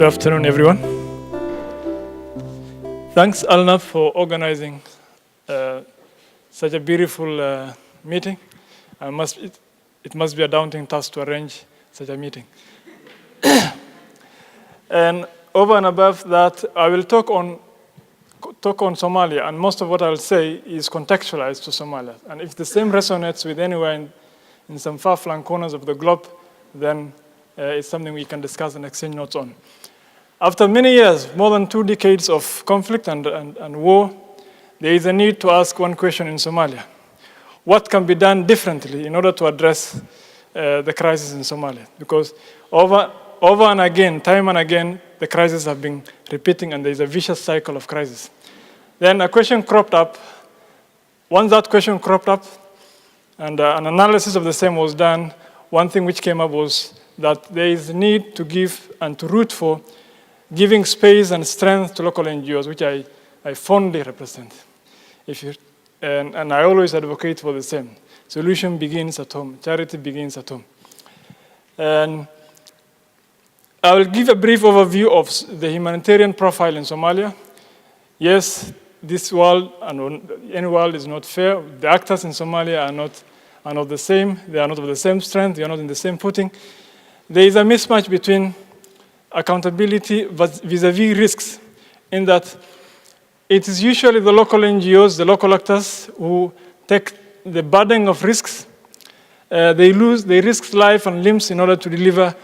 Good afternoon, everyone. Thanks, ALNAP, for organizing such a beautiful meeting. It must be a daunting task to arrange such a meeting. And over and above that, I will talk on Somalia, and most of what I'll say is contextualized to Somalia. And if the same resonates with anyone in some far-flung corners of the globe, then it's something we can discuss and exchange notes on. After many years, more than 2 decades of conflict and war, there is a need to ask one question in Somalia. What can be done differently in order to address the crisis in Somalia? Because over and again, time and again, the crises have been repeating and there is a vicious cycle of crisis. Then a question cropped up. Once that question cropped up and an analysis of the same was done, one thing which came up was that there is a need to give and to root for giving space and strength to local NGOs, which I fondly represent. And I always advocate for the same. Solution begins at home. Charity begins at home. And I will give a brief overview of the humanitarian profile in Somalia. Yes, this world and any world is not fair. The actors in Somalia are not the same. They are not of the same strength. They are not in the same footing. There is a mismatch between accountability vis-a-vis risks, in that it is usually the local NGOs, the local actors, who take the burden of risks. They risk life and limbs in order to deliver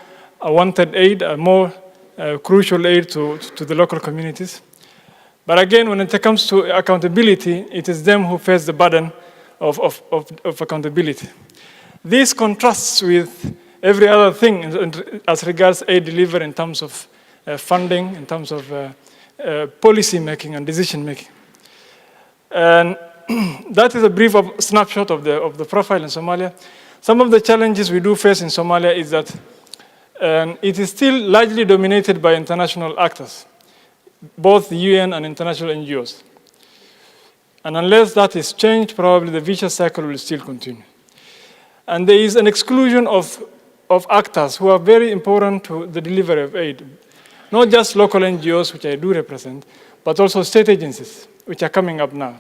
a wanted aid, a more crucial aid to the local communities. But again, when it comes to accountability, it is them who face the burden of accountability. This contrasts with every other thing as regards aid delivery in terms of funding, in terms of policy making and decision making. And that is a brief snapshot of the profile in Somalia. Some of the challenges we do face in Somalia is that it is still largely dominated by international actors, both the UN and international NGOs. And unless that is changed, probably the vicious cycle will still continue. And there is an exclusion of actors who are very important to the delivery of aid. Not just local NGOs, which I do represent, but also state agencies, which are coming up now.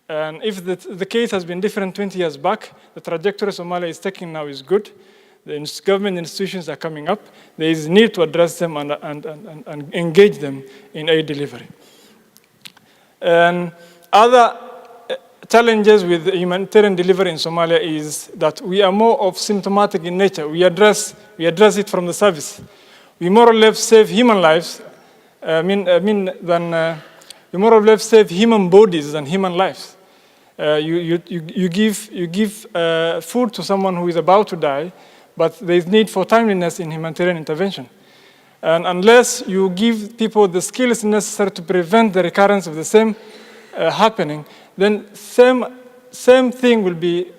And if the case has been different 20 years back, the trajectory Somalia is taking now is good. The government institutions are coming up. There is need to address them and engage them in aid delivery. And other challenges with humanitarian delivery in Somalia is that we are more of symptomatic in nature. We address it from the service. We more or less save human lives. We more or less save human bodies than human lives. You give food to someone who is about to die, but there is need for timeliness in humanitarian intervention. And unless you give people the skills necessary to prevent the recurrence of the same happening, then same thing will be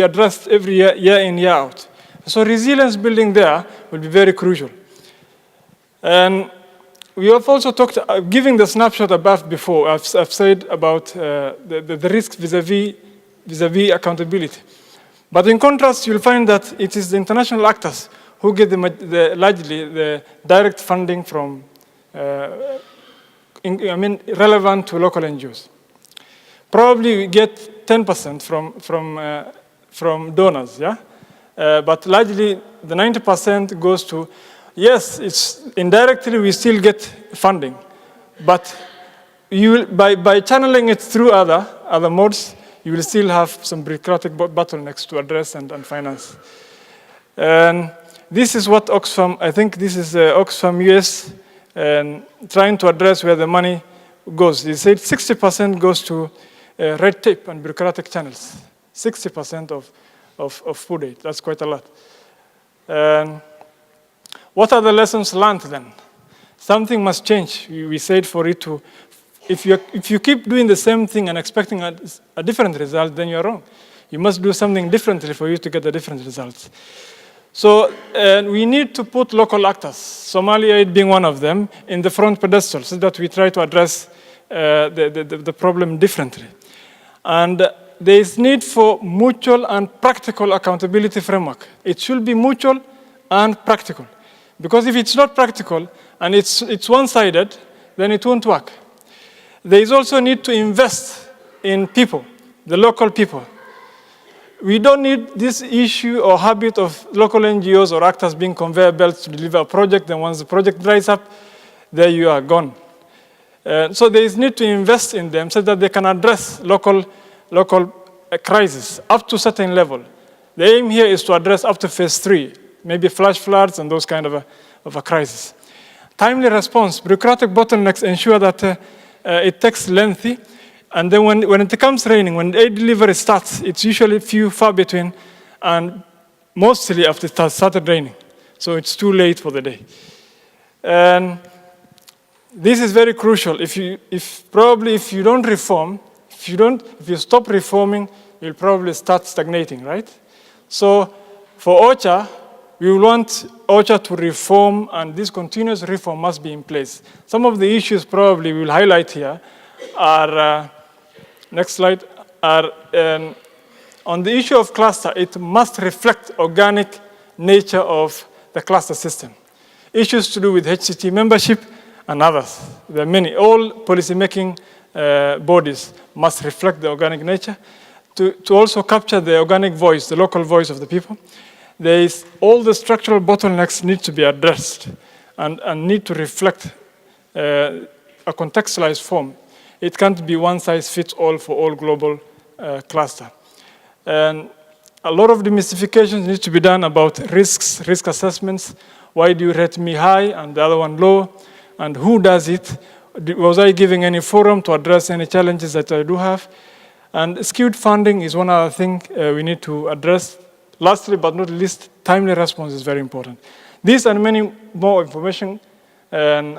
addressed every year in, year out. So resilience building there will be very crucial. And we have also talked, giving the snapshot above before, I've said about the risk vis-a-vis accountability. But in contrast, you'll find that it is the international actors who get largely the direct funding from, relevant to local NGOs. Probably we get 10% from donors, yeah? But largely the 90% goes to, yes, it's indirectly we still get funding, but by channeling it through other modes, you will still have some bureaucratic bottlenecks to address and finance. And this is what Oxfam, I think this is Oxfam US, trying to address where the money goes. They said 60% goes to red tape and bureaucratic channels. 60% of food aid. That's quite a lot. What are the lessons learned then? Something must change. We said for it to, if you keep doing the same thing and expecting a different result, then you're wrong. You must do something differently for you to get the different results. So we need to put local actors, Somali aid being one of them, in the front pedestal so that we try to address the problem differently. And there is need for mutual and practical accountability framework. It should be mutual and practical. Because if it's not practical and it's one-sided, then it won't work. There is also a need to invest in people, the local people. We don't need this issue or habit of local NGOs or actors being conveyor belts to deliver a project, and once the project dries up, there you are, gone. So there is need to invest in them so that they can address local crisis up to a certain level. The aim here is to address up to phase 3, maybe flash floods and those kind of a crisis. Timely response, bureaucratic bottlenecks ensure that it takes lengthy, and then when it becomes raining, when aid delivery starts, it's usually far between, and mostly after it has started raining. So it's too late for the day. And this is very crucial. If you don't reform, if you stop reforming, you'll probably start stagnating, right? So for OCHA, we want OCHA to reform, and this continuous reform must be in place. Some of the issues probably we'll highlight here are, next slide, are on the issue of cluster, it must reflect organic nature of the cluster system. Issues to do with HCT membership and others. There are many. All policymaking bodies must reflect the organic nature to also capture the organic voice, the local voice of the people. All the structural bottlenecks need to be addressed and need to reflect a contextualized form. It can't be one size fits all for all global cluster. And a lot of demystifications need to be done about risks, risk assessments. Why do you rate me high and the other one low? And who does it? Was I giving any forum to address any challenges that I do have? And skewed funding is one other thing we need to address. Lastly, but not least, timely response is very important. These and many more information in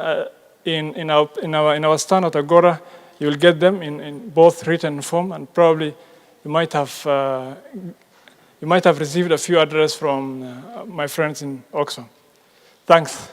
our stand at Agora. You will get them in both written form, and probably you might have received a few addresses from my friends in Oxfam. Thanks.